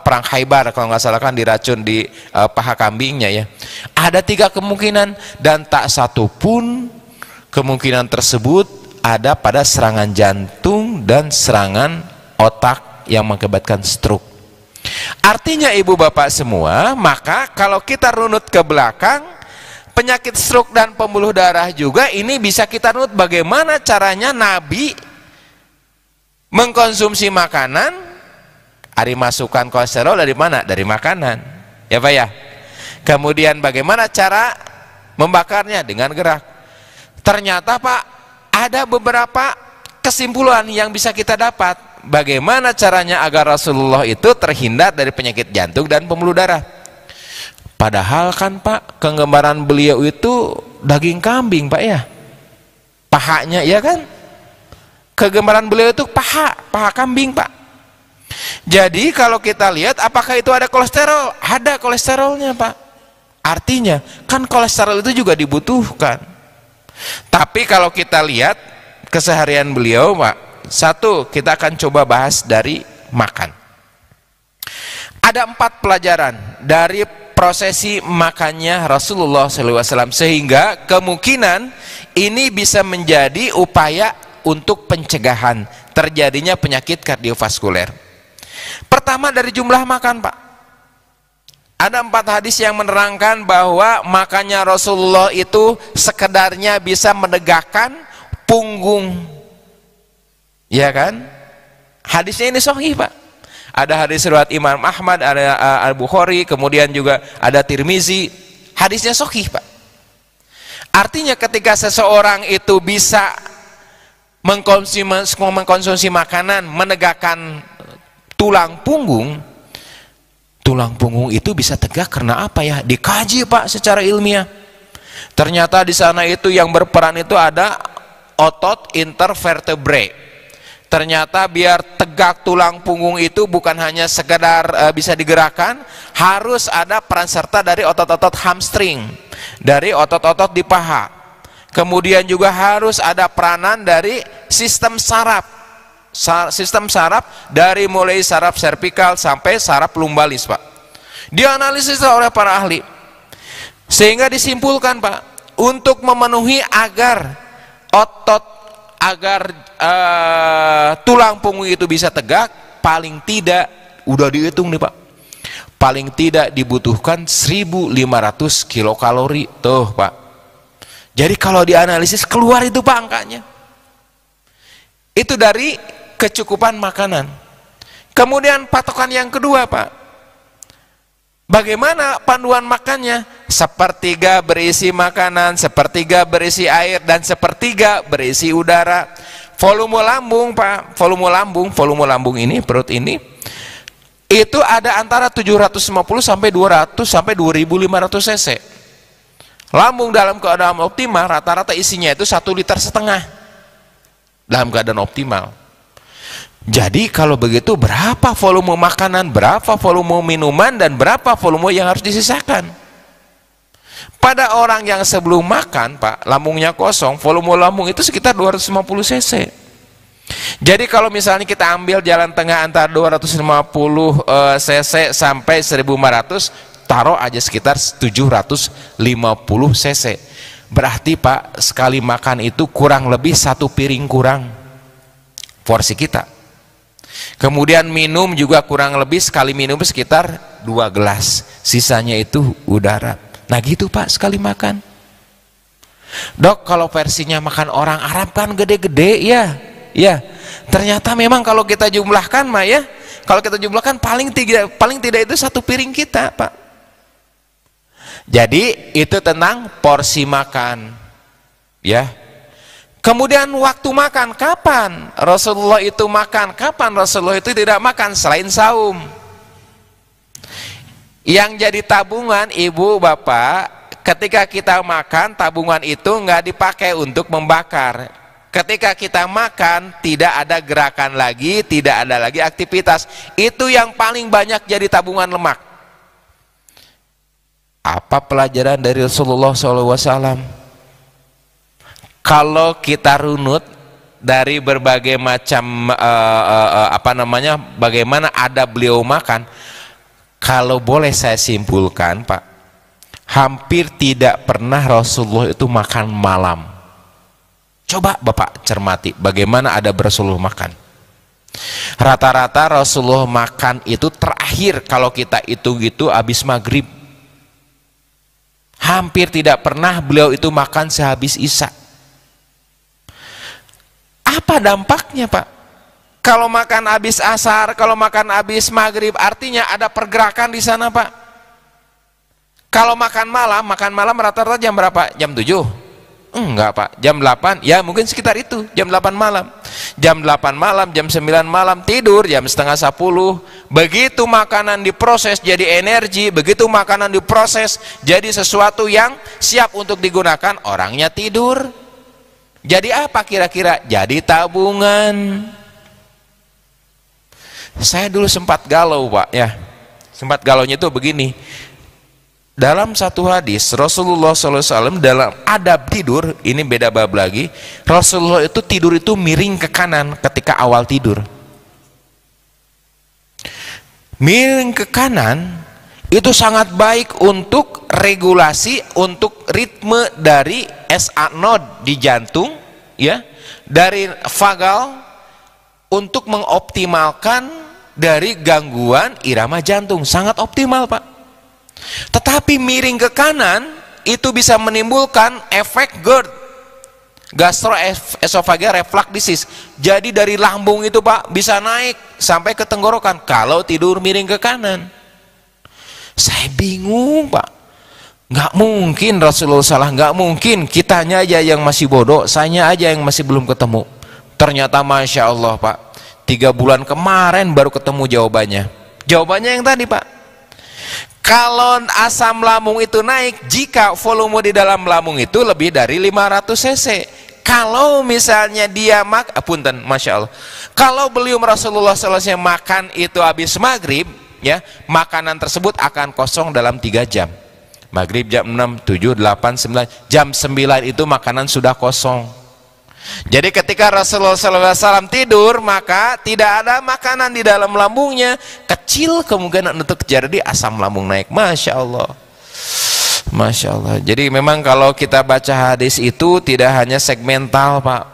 perang Khaybar kalau nggak salah kan diracun di paha kambingnya ya. Ada 3 kemungkinan dan tak satu pun kemungkinan tersebut ada pada serangan jantung dan serangan otak yang mengakibatkan stroke. Artinya ibu bapak semua, maka kalau kita runut ke belakang, penyakit stroke dan pembuluh darah juga ini bisa kita runut bagaimana caranya Nabi mengkonsumsi makanan. Ari masukan kolesterol dari mana? Dari makanan, ya Pak ya. Kemudian bagaimana cara membakarnya? Dengan gerak. Ternyata Pak, ada beberapa kesimpulan yang bisa kita dapat bagaimana caranya agar Rasulullah itu terhindar dari penyakit jantung dan pembuluh darah. Padahal kan Pak, kegemaran beliau itu daging kambing Pak ya, pahanya ya kan, kegemaran beliau itu paha kambing Pak. Jadi kalau kita lihat apakah itu ada kolesterol? Ada kolesterolnya Pak. Artinya kan kolesterol itu juga dibutuhkan. Tapi kalau kita lihat keseharian beliau Pak, satu kita akan coba bahas dari makan. Ada 4 pelajaran dari prosesi makannya Rasulullah SAW, sehingga kemungkinan ini bisa menjadi upaya untuk pencegahan terjadinya penyakit kardiovaskuler. Pertama dari jumlah makan Pak, ada 4 hadis yang menerangkan bahwa makannya Rasulullah itu sekedarnya bisa menegakkan punggung, ya kan? Hadisnya ini sahih Pak. Ada hadis riwayat Imam Ahmad, ada Al-Bukhari, kemudian juga ada Tirmizi. Hadisnya sahih Pak. Artinya ketika seseorang itu bisa mengkonsumsi makanan menegakkan tulang punggung itu bisa tegak karena apa ya? Dikaji Pak secara ilmiah. Ternyata di sana itu yang berperan itu ada otot intervertebrae. Ternyata biar tegak tulang punggung itu bukan hanya sekedar bisa digerakkan, harus ada peran serta dari otot-otot hamstring, dari otot-otot di paha. Kemudian juga harus ada peranan dari sistem saraf. Sistem saraf dari mulai saraf servikal sampai saraf lumbalis Pak. Dianalisis oleh para ahli. Sehingga disimpulkan Pak, untuk memenuhi agar tulang punggung itu bisa tegak, paling tidak udah dihitung nih Pak, paling tidak dibutuhkan 1500 kilokalori tuh Pak. Jadi kalau dianalisis keluar itu Pak angkanya. Itu dari kecukupan makanan. Kemudian patokan yang kedua Pak, bagaimana panduan makannya? Sepertiga berisi makanan, sepertiga berisi air, dan sepertiga berisi udara. Volume lambung Pak, volume lambung ini, perut ini, itu ada antara 750 sampai 200 sampai 2500 cc. Lambung dalam keadaan optimal rata-rata isinya itu 1,5 liter dalam keadaan optimal. Jadi kalau begitu berapa volume makanan, berapa volume minuman, dan berapa volume yang harus disisakan? Pada orang yang sebelum makan Pak, lambungnya kosong, volume lambung itu sekitar 250 cc. Jadi kalau misalnya kita ambil jalan tengah antara 250 cc sampai 1500, taruh aja sekitar 750 cc. Berarti Pak, sekali makan itu kurang lebih 1 piring kurang porsi kita. Kemudian minum juga kurang lebih sekali minum sekitar 2 gelas, sisanya itu udara. Nah gitu Pak sekali makan. Dok, kalau versinya makan orang Arab kan gede-gede ya. Ya, ternyata memang kalau kita jumlahkan mah ya, kalau kita jumlahkan paling tidak itu 1 piring kita Pak. Jadi itu tentang porsi makan ya. Kemudian waktu makan, kapan Rasulullah itu makan, kapan Rasulullah itu tidak makan selain saum. Yang jadi tabungan ibu bapak, ketika kita makan, tabungan itu nggak dipakai untuk membakar, ketika kita makan tidak ada gerakan lagi, tidak ada lagi aktivitas. Itu yang paling banyak jadi tabungan lemak. Apa pelajaran dari Rasulullah SAW? Kalau kita runut dari berbagai macam bagaimana ada beliau makan, kalau boleh saya simpulkan, Pak, hampir tidak pernah Rasulullah itu makan malam. Coba Bapak cermati bagaimana ada Rasulullah makan. Rata-rata Rasulullah makan itu terakhir kalau kita hitung gitu habis maghrib. Hampir tidak pernah beliau itu makan sehabis isya. Apa dampaknya, Pak? Kalau makan habis asar, kalau makan habis maghrib, artinya ada pergerakan di sana, Pak. Kalau makan malam rata-rata jam berapa? Jam 7? Enggak, Pak. Jam 8? Ya mungkin sekitar itu, jam 8 malam. Jam 8 malam, jam 9 malam tidur, jam setengah 10. Begitu makanan diproses jadi energi, begitu makanan diproses jadi sesuatu yang siap untuk digunakan, orangnya tidur. Jadi apa kira-kira? Jadi tabungan. Saya dulu sempat galau, Pak, ya. Sempat galaunya itu begini. Dalam satu hadis Rasulullah SAW dalam adab tidur, ini beda bab lagi, Rasulullah itu tidur itu miring ke kanan ketika awal tidur. Miring ke kanan itu sangat baik untuk regulasi, untuk ritme dari SA node di jantung, ya, dari vagal, untuk mengoptimalkan dari gangguan irama jantung. Sangat optimal, Pak. Tetapi miring ke kanan itu bisa menimbulkan efek GERD, gastroesophageal reflux disease. Jadi dari lambung itu, Pak, bisa naik sampai ke tenggorokan kalau tidur miring ke kanan. Saya bingung, Pak. Nggak mungkin Rasulullah salah, nggak mungkin. Kitanya aja yang masih bodoh, saya aja yang masih belum ketemu. Ternyata Masya Allah, Pak, 3 bulan kemarin baru ketemu jawabannya. Jawabannya yang tadi, Pak. Kalau asam lambung itu naik jika volume di dalam lambung itu lebih dari 500 cc. Kalau misalnya dia Masya Allah, kalau beliau Rasulullah SAW makan itu habis maghrib, ya, makanan tersebut akan kosong dalam 3 jam. Maghrib jam 6, 7, 8, 9, jam 9 itu makanan sudah kosong. Jadi ketika Rasulullah SAW tidur, maka tidak ada makanan di dalam lambungnya. Kecil kemungkinan untuk terjadi asam lambung naik. Masya Allah, Masya Allah. Jadi memang kalau kita baca hadis itu tidak hanya segmental, Pak.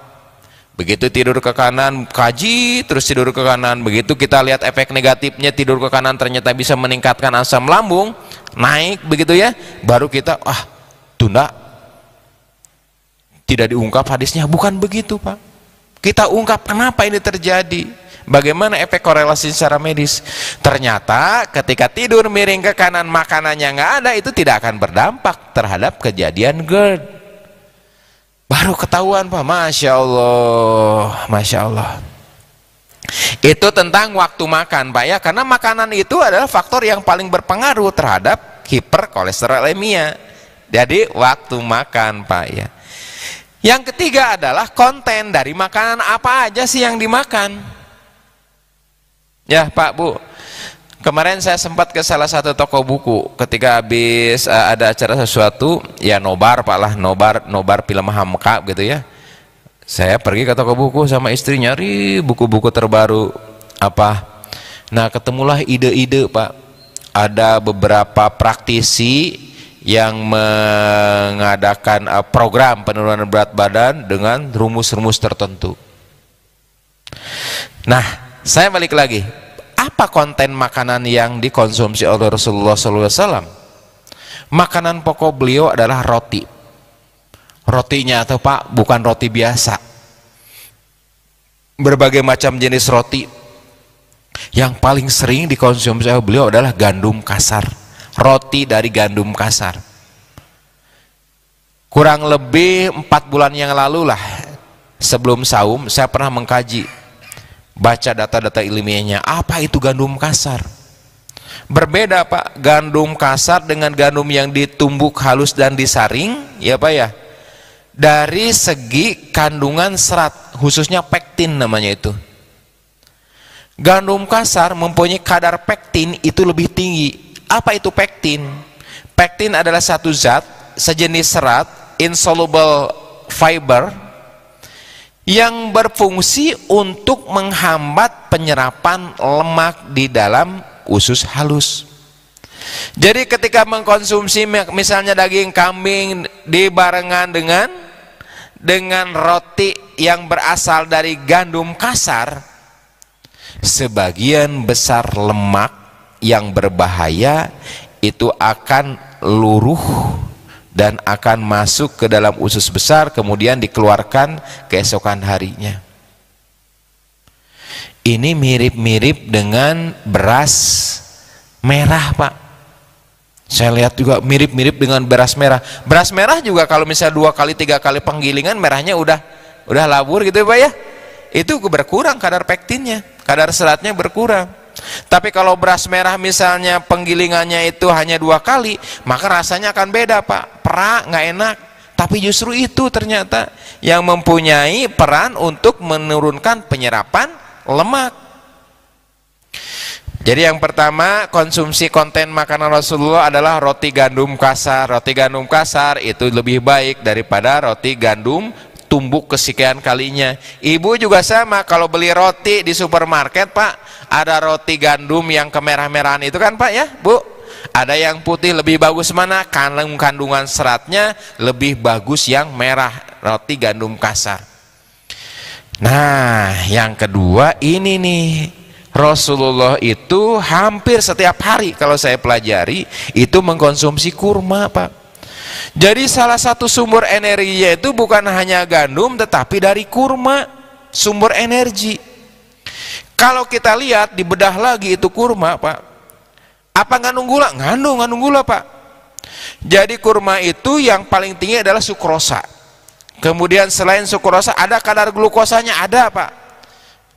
Begitu tidur ke kanan, kaji terus tidur ke kanan. Begitu kita lihat efek negatifnya tidur ke kanan ternyata bisa meningkatkan asam lambung naik, begitu ya, baru kita tunda. Tidak diungkap hadisnya. Bukan begitu, Pak. Kita ungkap kenapa ini terjadi, bagaimana efek korelasi secara medis. Ternyata ketika tidur miring ke kanan makanannya nggak ada, itu tidak akan berdampak terhadap kejadian GERD. Baru ketahuan, Pak. Masya Allah, Masya Allah. Itu tentang waktu makan, Pak, ya, karena makanan itu adalah faktor yang paling berpengaruh terhadap hiperkolesterolemia. Jadi waktu makan, Pak, ya. Yang ketiga adalah konten dari makanan apa aja sih yang dimakan. Ya, Pak, Bu, kemarin saya sempat ke salah satu toko buku ketika habis ada acara sesuatu, ya, nobar, Pak, lah, nobar film Hamka gitu ya. Saya pergi ke toko buku sama istri nyari buku-buku terbaru apa. Nah, ketemulah ide-ide, Pak. Ada beberapa praktisi yang mengadakan program penurunan berat badan dengan rumus-rumus tertentu. Nah, saya balik lagi. Apa konten makanan yang dikonsumsi oleh Rasulullah SAW? Makanan pokok beliau adalah roti. Rotinya atau, Pak, bukan roti biasa. Berbagai macam jenis roti. Yang paling sering dikonsumsi oleh beliau adalah gandum kasar. Roti dari gandum kasar. Kurang lebih 4 bulan yang lalu lah, sebelum saum, saya pernah mengkaji, baca data-data ilmiahnya. Apa itu gandum kasar? Berbeda, Pak, gandum kasar dengan gandum yang ditumbuk halus dan disaring, ya, Pak, ya. dari segi kandungan serat, khususnya pektin namanya itu. Gandum kasar mempunyai kadar pektin itu lebih tinggi. Apa itu pektin? Pektin adalah satu zat sejenis serat, insoluble fiber, yang berfungsi untuk menghambat penyerapan lemak di dalam usus halus. Jadi ketika mengkonsumsi misalnya daging kambing dibarengan dengan roti yang berasal dari gandum kasar, sebagian besar lemak yang berbahaya itu akan luruh dan akan masuk ke dalam usus besar, kemudian dikeluarkan keesokan harinya. Ini mirip-mirip dengan beras merah, Pak. Saya lihat juga mirip-mirip dengan beras merah. Beras merah juga kalau misalnya 2 kali 3 kali penggilingan merahnya udah labur gitu, Pak ya. Itu berkurang kadar pektinnya, kadar seratnya berkurang. Tapi kalau beras merah misalnya penggilingannya itu hanya 2 kali, maka rasanya akan beda, Pak. Perak, nggak enak. Tapi justru itu ternyata yang mempunyai peran untuk menurunkan penyerapan lemak. Jadi yang pertama, konsumsi konten makanan Rasulullah adalah roti gandum kasar. Roti gandum kasar itu lebih baik daripada roti gandum tumbuk kesekian kalinya. Ibu juga sama, kalau beli roti di supermarket, Pak, ada roti gandum yang kemerah-merahan itu kan, Pak ya, Bu? Ada yang putih, lebih bagus mana? Kandungan seratnya lebih bagus yang merah, roti gandum kasar. Nah, yang kedua ini nih, Rasulullah itu hampir setiap hari kalau saya pelajari itu mengkonsumsi kurma, Pak. Jadi salah satu sumber energinya itu bukan hanya gandum tetapi dari kurma, sumber energi. Kalau kita lihat dibedah lagi itu kurma, Pak, apa ngandung gula? Ngandung gula, Pak. Jadi kurma itu yang paling tinggi adalah sukrosa. Kemudian selain sukrosa ada kadar glukosanya, ada, Pak.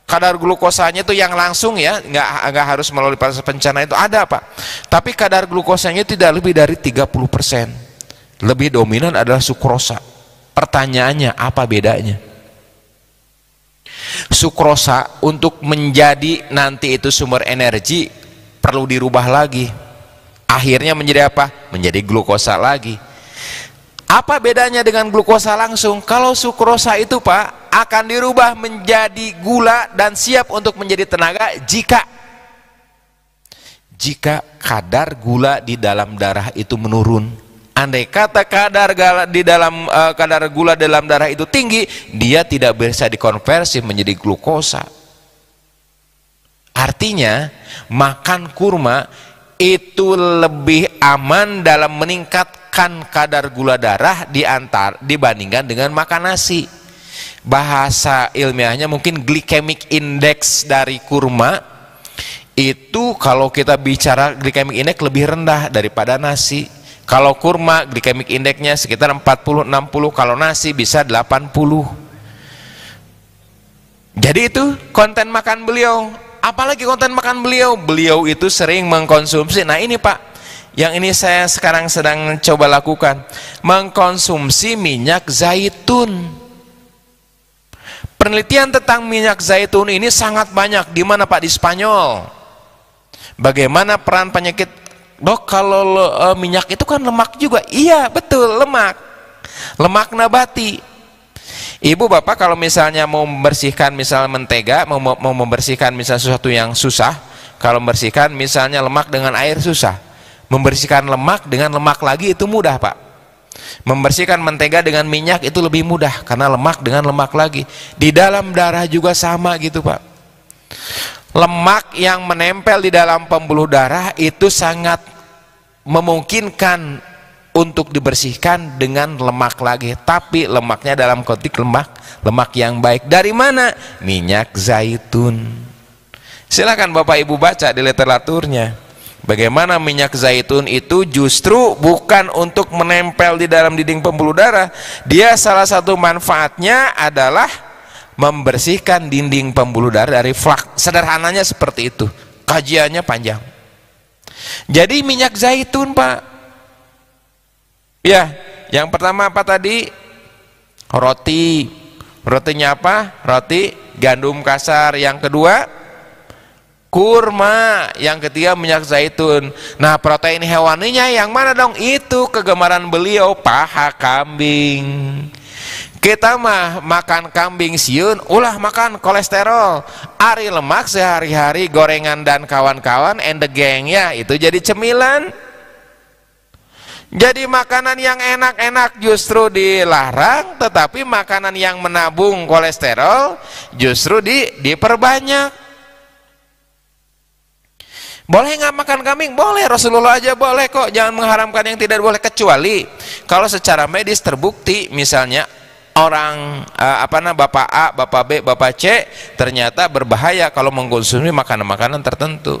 Kadar glukosanya itu yang langsung ya, nggak harus melalui proses pencernaan, itu ada, Pak. Tapi kadar glukosanya tidak lebih dari 30%. Lebih dominan adalah sukrosa. Pertanyaannya, apa bedanya? Sukrosa untuk menjadi nanti itu sumber energi perlu dirubah lagi. Akhirnya menjadi apa? Menjadi glukosa lagi. Apa bedanya dengan glukosa langsung? Kalau sukrosa itu, Pak, akan dirubah menjadi gula dan siap untuk menjadi tenaga jika kadar gula di dalam darah itu menurun. Andai kata kadar gula dalam darah itu tinggi, dia tidak bisa dikonversi menjadi glukosa. Artinya makan kurma itu lebih aman dalam meningkatkan kadar gula darah dibandingkan dengan makan nasi. Bahasa ilmiahnya mungkin glycemic index dari kurma itu, kalau kita bicara glycemic index lebih rendah daripada nasi. Kalau kurma glycemic indexnya sekitar 40-60, kalau nasi bisa 80. Jadi itu konten makan beliau. Apalagi konten makan beliau, beliau itu sering mengkonsumsi, nah ini, Pak, yang ini saya sekarang sedang coba lakukan, mengkonsumsi minyak zaitun. Penelitian tentang minyak zaitun ini sangat banyak. Di mana, Pak? Di Spanyol. Bagaimana peran penyakit? Dok, kalau minyak itu kan lemak juga. Iya, betul, lemak nabati. Ibu bapak kalau misalnya mau membersihkan misalnya mentega, mau membersihkan misalnya sesuatu yang susah, kalau membersihkan misalnya lemak dengan air susah, membersihkan lemak dengan lemak lagi itu mudah, Pak. Membersihkan mentega dengan minyak itu lebih mudah karena lemak dengan lemak lagi. Di dalam darah juga sama gitu, Pak. Lemak yang menempel di dalam pembuluh darah itu sangat memungkinkan untuk dibersihkan dengan lemak lagi, tapi lemaknya dalam konteks lemak yang baik. Dari mana? Minyak zaitun. Silakan Bapak Ibu baca di literaturnya bagaimana minyak zaitun itu justru bukan untuk menempel di dalam dinding pembuluh darah. Dia salah satu manfaatnya adalah membersihkan dinding pembuluh darah dari flak. Sederhananya seperti itu, kajiannya panjang. Jadi minyak zaitun, Pak, ya, yang pertama apa tadi? rotinya apa? Roti gandum kasar. Yang kedua kurma, yang ketiga minyak zaitun. Nah, protein hewaninya yang mana dong? Itu kegemaran beliau, paha kambing. Kita mah makan kambing siun, ulah makan kolesterol. Ari lemak sehari-hari gorengan dan kawan-kawan and the gang ya, itu jadi cemilan. Jadi makanan yang enak-enak justru dilarang, tetapi makanan yang menabung kolesterol justru diperbanyak. Boleh nggak makan kambing? Boleh, Rasulullah aja boleh kok. Jangan mengharamkan yang tidak boleh, kecuali kalau secara medis terbukti, misalnya orang Bapak A, Bapak B, Bapak C ternyata berbahaya kalau mengkonsumsi makanan-makanan tertentu.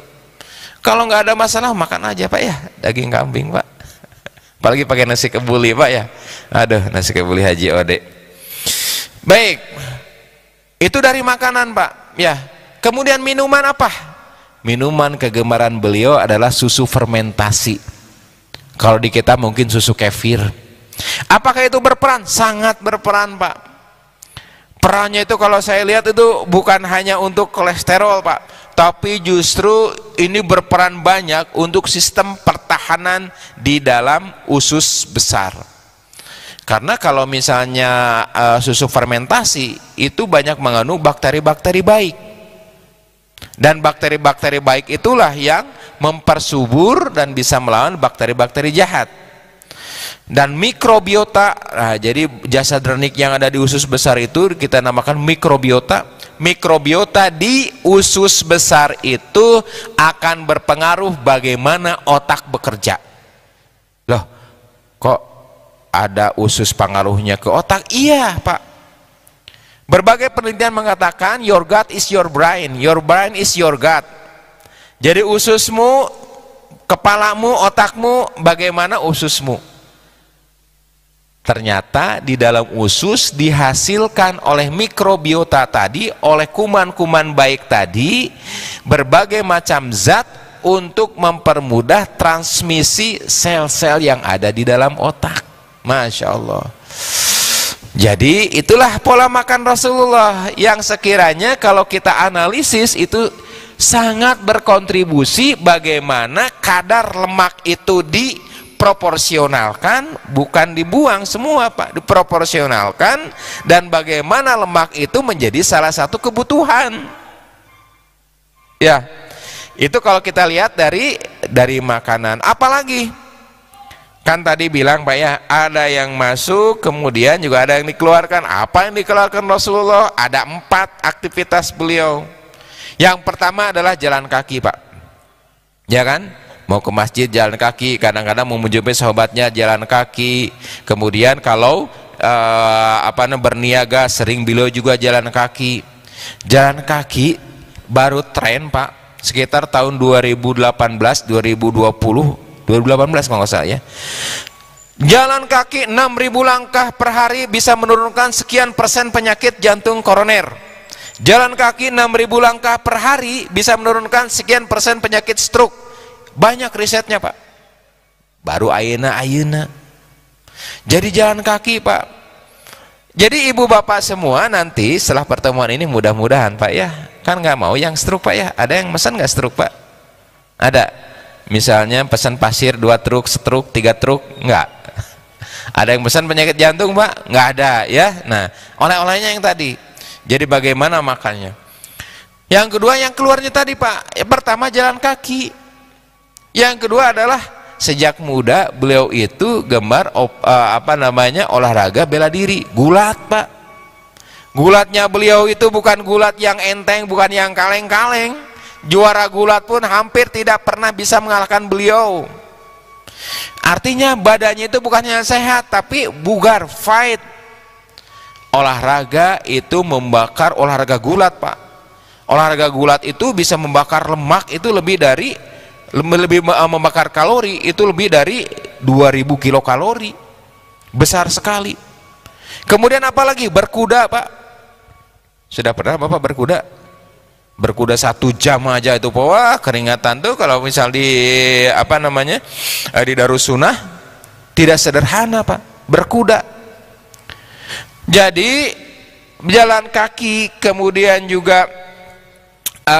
Kalau nggak ada masalah makan aja Pak ya, daging kambing Pak. Apalagi pakai nasi kebuli Pak ya. Aduh, nasi kebuli Haji Ode. Baik, itu dari makanan Pak ya. Kemudian minuman apa? Minuman kegemaran beliau adalah susu fermentasi. Kalau di kita mungkin susu kefir. Apakah itu berperan? Sangat berperan Pak. Perannya itu kalau saya lihat itu bukan hanya untuk kolesterol Pak, tapi justru ini berperan banyak untuk sistem pertahanan di dalam usus besar. Karena kalau misalnya susu fermentasi itu banyak mengandung bakteri-bakteri baik, dan bakteri-bakteri baik itulah yang mempersubur dan bisa melawan bakteri-bakteri jahat. Dan mikrobiota, nah, jadi jasa dernik yang ada di usus besar itu kita namakan mikrobiota. Mikrobiota di usus besar itu akan berpengaruh bagaimana otak bekerja. Loh, kok ada usus pengaruhnya ke otak? Iya Pak. Berbagai penelitian mengatakan your gut is your brain is your gut. Jadi ususmu, kepalamu, otakmu, bagaimana ususmu. Ternyata di dalam usus dihasilkan oleh mikrobiota tadi, oleh kuman-kuman baik tadi, berbagai macam zat untuk mempermudah transmisi sel-sel yang ada di dalam otak. Masya Allah. Jadi itulah pola makan Rasulullah yang sekiranya kalau kita analisis itu sangat berkontribusi bagaimana kadar lemak itu diproporsionalkan, bukan dibuang semua Pak, diproporsionalkan, dan bagaimana lemak itu menjadi salah satu kebutuhan. Ya, itu kalau kita lihat dari makanan. Apalagi kan tadi bilang Pak ya, ada yang masuk kemudian juga ada yang dikeluarkan. Apa yang dikeluarkan Rasulullah? Ada 4 aktivitas beliau. Yang pertama adalah jalan kaki Pak, ya kan? Mau ke masjid jalan kaki, kadang-kadang mau menjumpai sahabatnya jalan kaki. Kemudian kalau berniaga sering beliau juga jalan kaki. Jalan kaki baru tren Pak sekitar tahun 2018 2018 kalau nggak salah ya. Jalan kaki 6.000 langkah per hari bisa menurunkan sekian persen penyakit jantung koroner. Jalan kaki 6.000 langkah per hari bisa menurunkan sekian persen penyakit stroke. Banyak risetnya Pak. Baru ayeuna. Jadi jalan kaki Pak. Jadi ibu bapak semua nanti setelah pertemuan ini mudah-mudahan Pak ya, kan nggak mau yang stroke Pak ya. Ada yang pesan nggak stroke Pak? Ada. Misalnya pesan pasir 2 truk, setruk, 3 truk, enggak. Ada yang pesan penyakit jantung Pak? Enggak ada ya. Nah, oleh-olehnya yang tadi. Jadi bagaimana makannya? Yang kedua yang keluarnya tadi Pak, pertama jalan kaki. Yang kedua adalah sejak muda beliau itu gemar olahraga bela diri, gulat Pak. Gulatnya beliau itu bukan gulat yang enteng, bukan yang kaleng-kaleng. Juara gulat pun hampir tidak pernah bisa mengalahkan beliau. Artinya badannya itu bukannya sehat tapi bugar, fight. Olahraga itu membakar, olahraga gulat Pak. Olahraga gulat itu bisa membakar lemak itu lebih membakar kalori itu lebih dari 2000 kilokalori. Besar sekali. Kemudian apalagi berkuda Pak. Sudah pernah Bapak berkuda? Berkuda 1 jam aja itu Pak, wah keringatan tuh kalau misal di di Darussunnah tidak sederhana Pak, berkuda. Jadi jalan kaki, kemudian juga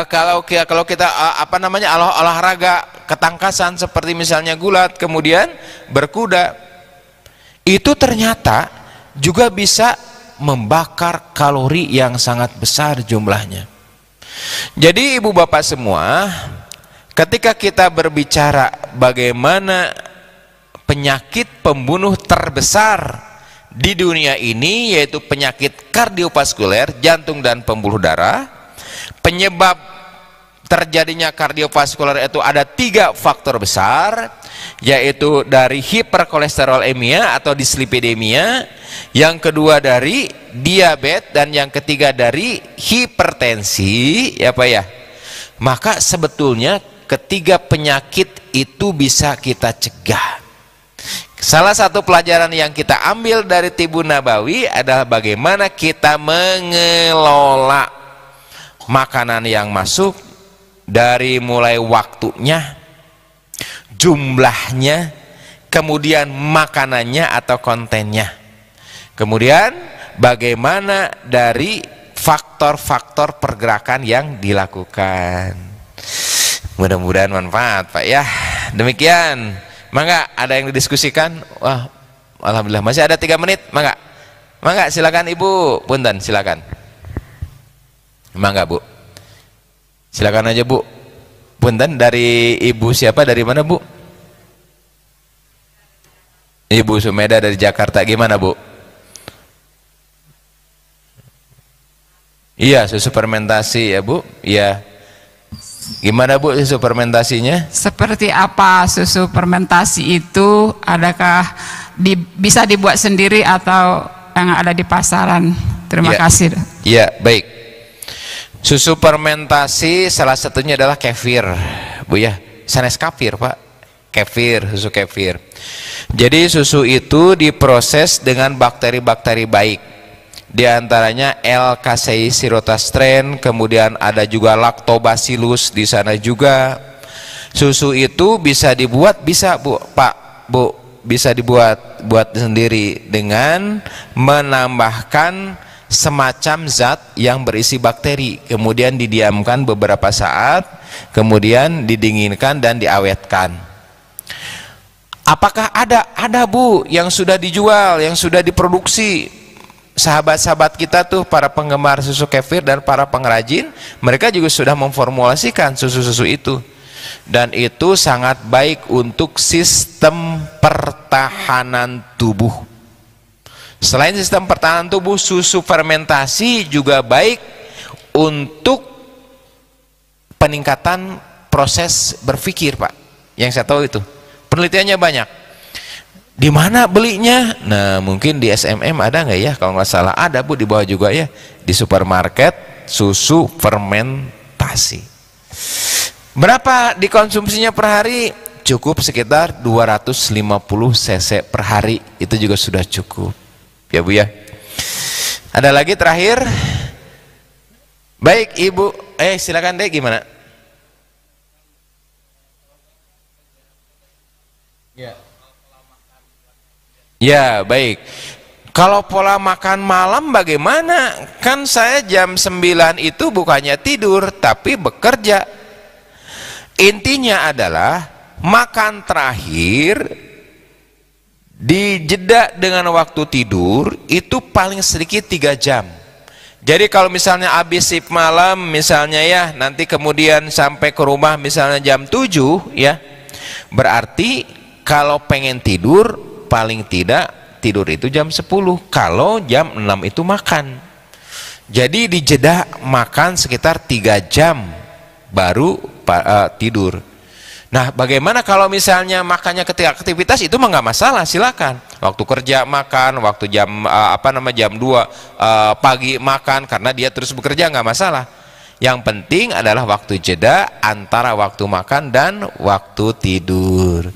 kalau kita apa namanya olahraga ketangkasan seperti misalnya gulat, kemudian berkuda, itu ternyata juga bisa membakar kalori yang sangat besar jumlahnya. Jadi ibu bapak semua, ketika kita berbicara bagaimana penyakit pembunuh terbesar di dunia ini, yaitu penyakit kardiovaskuler, jantung dan pembuluh darah, penyebab terjadinya kardiovaskuler itu ada 3 faktor besar, yaitu dari hiperkolesterolemia atau dislipidemia, yang kedua dari diabetes, dan yang ketiga dari hipertensi, ya Pak ya. Maka sebetulnya ketiga penyakit itu bisa kita cegah. Salah satu pelajaran yang kita ambil dari Tibun Nabawi adalah bagaimana kita mengelola makanan yang masuk, dari mulai waktunya, jumlahnya, kemudian makanannya atau kontennya, kemudian bagaimana dari faktor-faktor pergerakan yang dilakukan. Mudah-mudahan manfaat Pak ya. Demikian. Mangga, ada yang didiskusikan? Wah, alhamdulillah masih ada 3 menit. Mangga, mangga silakan Ibu, punten silakan. Mangga Bu, silakan aja Bu. Punten, dari Ibu siapa, dari mana Bu? Ibu Sumeda dari Jakarta. Gimana Bu? Iya, susu fermentasi ya Bu. Iya. Gimana Bu susu fermentasinya? Seperti apa susu fermentasi itu? Adakah bisa dibuat sendiri atau yang ada di pasaran? Terima kasih. Iya, baik. Susu fermentasi salah satunya adalah kefir, Bu ya. Sanes kefir Pak. Kefir, susu kefir. Jadi susu itu diproses dengan bakteri-bakteri baik. Di antaranya L. casei sirotastren, kemudian ada juga lactobacillus di sana juga. Susu itu bisa dibuat, bisa Bu, Pak, Bu, bisa dibuat sendiri dengan menambahkan semacam zat yang berisi bakteri, kemudian didiamkan beberapa saat, kemudian didinginkan dan diawetkan. Apakah ada Bu yang sudah dijual, yang sudah diproduksi? Sahabat-sahabat kita tuh, para penggemar susu kefir dan para pengrajin, mereka juga sudah memformulasikan susu-susu itu, dan itu sangat baik untuk sistem pertahanan tubuh. Selain sistem pertahanan tubuh, susu fermentasi juga baik untuk peningkatan proses berpikir Pak. Yang saya tahu itu penelitiannya banyak. Di mana belinya? Nah, mungkin di SMM ada nggak ya? Kalau nggak salah ada Bu, di bawah juga ya, di supermarket susu fermentasi. Berapa dikonsumsinya per hari? Cukup sekitar 250 cc per hari, itu juga sudah cukup ya Bu ya. Ada lagi terakhir? Baik Ibu, silakan deh, gimana? Ya. Ya baik, kalau pola makan malam bagaimana? Kan saya jam 9 itu bukannya tidur tapi bekerja. Intinya adalah makan terakhir dijeda dengan waktu tidur itu paling sedikit 3 jam. Jadi kalau misalnya habis shift malam misalnya ya, nanti kemudian sampai ke rumah misalnya jam 7 ya, berarti kalau pengen tidur paling tidak tidur itu jam 10, kalau jam 6 itu makan. Jadi dijeda makan sekitar 3 jam baru tidur. Nah, bagaimana kalau misalnya makannya ketika aktivitas? Itu mah nggak masalah, silakan. Waktu kerja makan, waktu jam jam 2 pagi makan, karena dia terus bekerja, nggak masalah. Yang penting adalah waktu jeda antara waktu makan dan waktu tidur.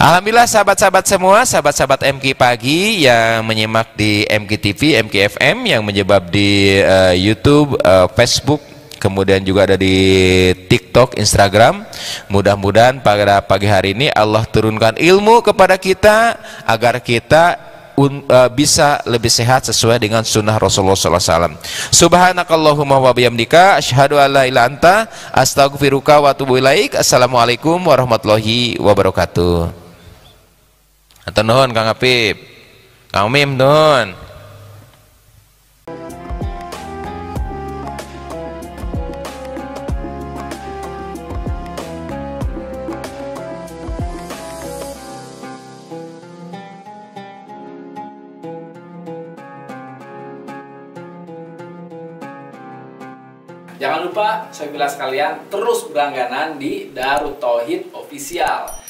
Alhamdulillah sahabat-sahabat semua, sahabat-sahabat MK Pagi yang menyimak di MK TV, MK FM, yang menjebak di YouTube, Facebook, kemudian juga ada di TikTok, Instagram. Mudah-mudahan pada pagi hari ini Allah turunkan ilmu kepada kita agar kita bisa lebih sehat sesuai dengan sunnah Rasulullah SAW. Subhanakallahumma wa bihamdika asyhadu an la ilaha illa anta astaghfiruka wa atubu ilaik. Assalamualaikum warahmatullahi wabarakatuh. Atur nuhun Kang Apip, Kang Mim nuhun. Jangan lupa, saya bilang sekalian, terus berlangganan di Darut Tauhid Official.